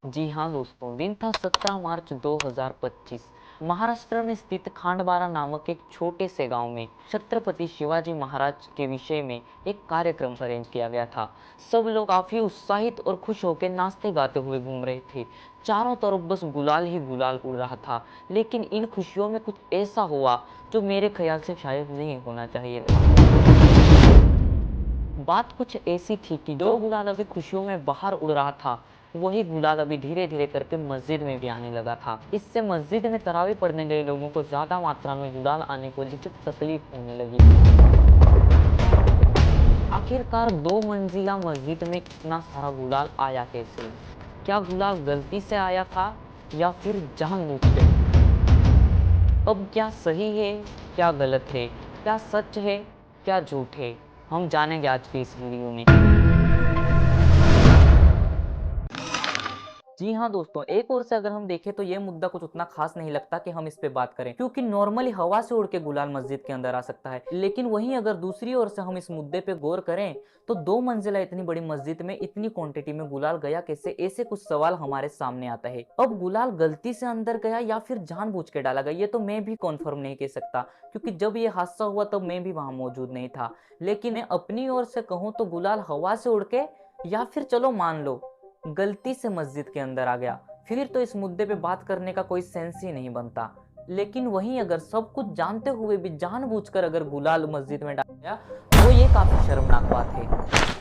जी हाँ दोस्तों, दिन था 17 मार्च 2025। महाराष्ट्र में स्थित खांडबारा नामक एक छोटे से गांव में छत्रपति शिवाजी महाराज के विषय में एक कार्यक्रम अरेंज किया गया था। सब लोग काफी उत्साहित और खुश होकर नाचते गाते हुए घूम रहे थे। चारों तरफ बस गुलाल ही गुलाल उड़ रहा था। लेकिन इन खुशियों में कुछ ऐसा हुआ जो मेरे ख्याल से शायद नहीं होना चाहिए था। बात कुछ ऐसी थी कि जो गुलाल अभी खुशियों में बाहर उड़ रहा था, वही गुलाल अभी धीरे धीरे करके मस्जिद में भी आने लगा था। इससे मस्जिद में तरावी पढ़ने गए लोगों को ज्यादा मात्रा में गुलाल आने को लेकर तकलीफ होने लगी। आखिरकार 2 मंजिला मस्जिद में इतना सारा गुलाल आया कैसे? क्या गुलाल गलती से आया था या फिर जानबूझकर? अब क्या सही है, क्या गलत है, क्या सच है, क्या झूठ है, हम जानेंगे आज की इस वीडियो में। जी हाँ दोस्तों, एक ओर से अगर हम देखें तो ये मुद्दा कुछ उतना खास नहीं लगता कि हम इस पे बात करें, क्योंकि नॉर्मली हवा से उड़ के गुलाल मस्जिद के अंदर आ सकता है। लेकिन वहीं अगर दूसरी ओर से हम इस मुद्दे पे गौर करें तो 2 मंजिला इतनी बड़ी मस्जिद में इतनी क्वांटिटी में गुलाल गया कैसे, ऐसे कुछ सवाल हमारे सामने आता है। अब गुलाल गलती से अंदर गया या फिर जानबूझ के डाला गया, ये तो मैं भी कॉन्फर्म नहीं कह सकता, क्योंकि जब ये हादसा हुआ तब मैं भी वहां मौजूद नहीं था। लेकिन मैं अपनी ओर से कहूँ तो गुलाल हवा से उड़ के या फिर चलो मान लो गलती से मस्जिद के अंदर आ गया, फिर तो इस मुद्दे पे बात करने का कोई सेंस ही नहीं बनता। लेकिन वहीं अगर सब कुछ जानते हुए भी जानबूझकर अगर गुलाल मस्जिद में डाला गया तो ये काफी शर्मनाक बात है।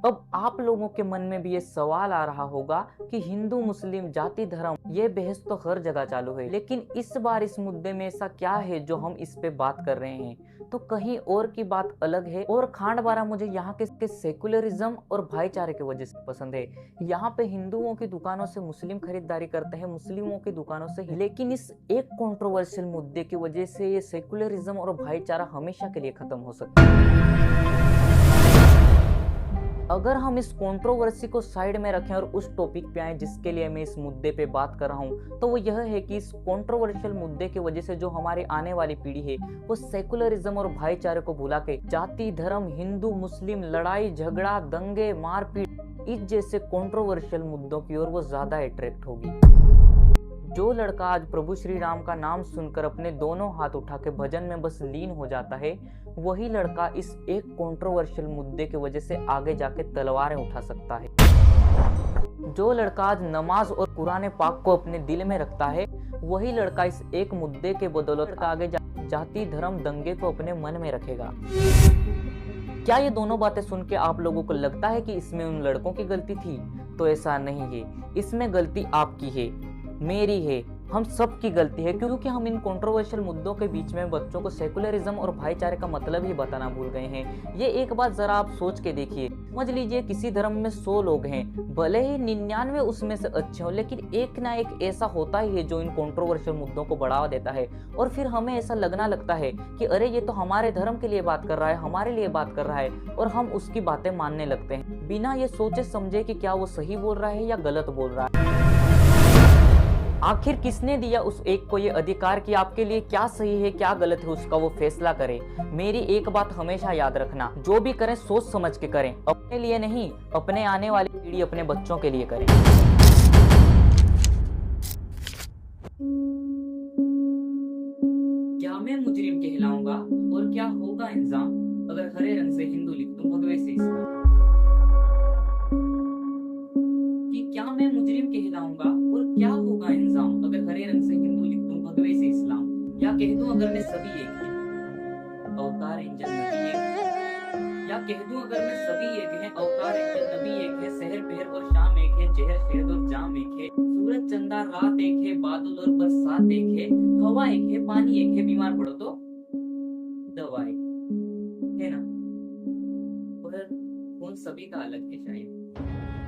अब आप लोगों के मन में भी ये सवाल आ रहा होगा कि हिंदू मुस्लिम जाति धर्म ये बहस तो हर जगह चालू है, लेकिन इस बार इस मुद्दे में ऐसा क्या है जो हम इस पे बात कर रहे हैं? तो कहीं और की बात अलग है। और खांडबारा मुझे यहाँ के सेकुलरिज्म और भाईचारे की वजह से पसंद है। यहाँ पे हिंदुओं की दुकानों से मुस्लिम खरीदारी करते हैं, मुस्लिमों की दुकानों से। लेकिन इस एक कंट्रोवर्शियल मुद्दे की वजह से ये सेकुलरिज्म और भाईचारा हमेशा के लिए खत्म हो सकता है। अगर हम इस कंट्रोवर्सी को साइड में रखें और उस टॉपिक पे आए जिसके लिए मैं इस मुद्दे पे बात कर रहा हूँ, तो वो यह है कि इस कंट्रोवर्शियल मुद्दे की वजह से जो हमारी आने वाली पीढ़ी है वो सेकुलरिज्म और भाईचारे को भुला के जाति धर्म हिंदू मुस्लिम लड़ाई झगड़ा दंगे मारपीट इस जैसे कंट्रोवर्शियल मुद्दों की ओर वो ज्यादा अट्रैक्ट होगी। जो लड़का आज प्रभु श्री राम का नाम सुनकर अपने दोनों हाथ उठा के भजन में बस लीन हो जाता है, वही लड़का इस एक कंट्रोवर्शियल मुद्दे की वजह से आगे जाके तलवारें उठा सकता है। जो लड़का आज नमाज और कुरान पाक को अपने दिल में रखता है, वही लड़का इस एक मुद्दे के बदौलत आगे जाति धर्म दंगे को अपने मन में रखेगा। क्या ये दोनों बातें सुन के आप लोगों को लगता है कि इसमें उन लड़कों की गलती थी? तो ऐसा नहीं है, इसमें गलती आपकी है, मेरी है, हम सब की गलती है, क्योंकि हम इन कंट्रोवर्शियल मुद्दों के बीच में बच्चों को सेकुलरिज्म और भाईचारे का मतलब ही बताना भूल गए हैं। ये एक बात जरा आप सोच के देखिए। समझ लीजिए किसी धर्म में 100 लोग हैं, भले ही 99 उसमें से अच्छे हो, लेकिन एक ना एक ऐसा होता ही है जो इन कंट्रोवर्शियल मुद्दों को बढ़ावा देता है। और फिर हमें ऐसा लगना लगता है कि अरे ये तो हमारे धर्म के लिए बात कर रहा है, हमारे लिए बात कर रहा है, और हम उसकी बातें मानने लगते हैं बिना ये सोचे समझे कि क्या वो सही बोल रहा है या गलत बोल रहा है। आखिर किसने दिया उस एक को ये अधिकार कि आपके लिए क्या सही है क्या गलत है उसका वो फैसला करे? मेरी एक बात हमेशा याद रखना, जो भी करें सोच समझ के करें, अपने लिए नहीं, अपने आने वाली पीढ़ी अपने बच्चों के लिए करें। क्या मैं मुजरिम कहलाऊंगा और क्या होगा इंजाम अगर हरे रंग से हिंदू लिख दूं भगवे से इस्लाम? कि क्या मैं मुजरिम कहलाऊंगा और क्या होगा इंजाम अगर हरे रंग से हिंदू लिख दूं भगवे से इस्लाम? या कह दूं अगर मैं सभी एक हैं अवतार इंजन नबी एक है? या कह दूं अगर मैं सभी एक हैं अवतार इंजन नबी एक है, शहर पहर और शाम एक है, जहर शहद और जाम एक है, सूरज चंदा रात एक है, बादल और बरसात एक है, हवा एक है, पानी एक है, बीमार पड़ो तो दवा एक है ना? पर उन सभी का अलग है शायद।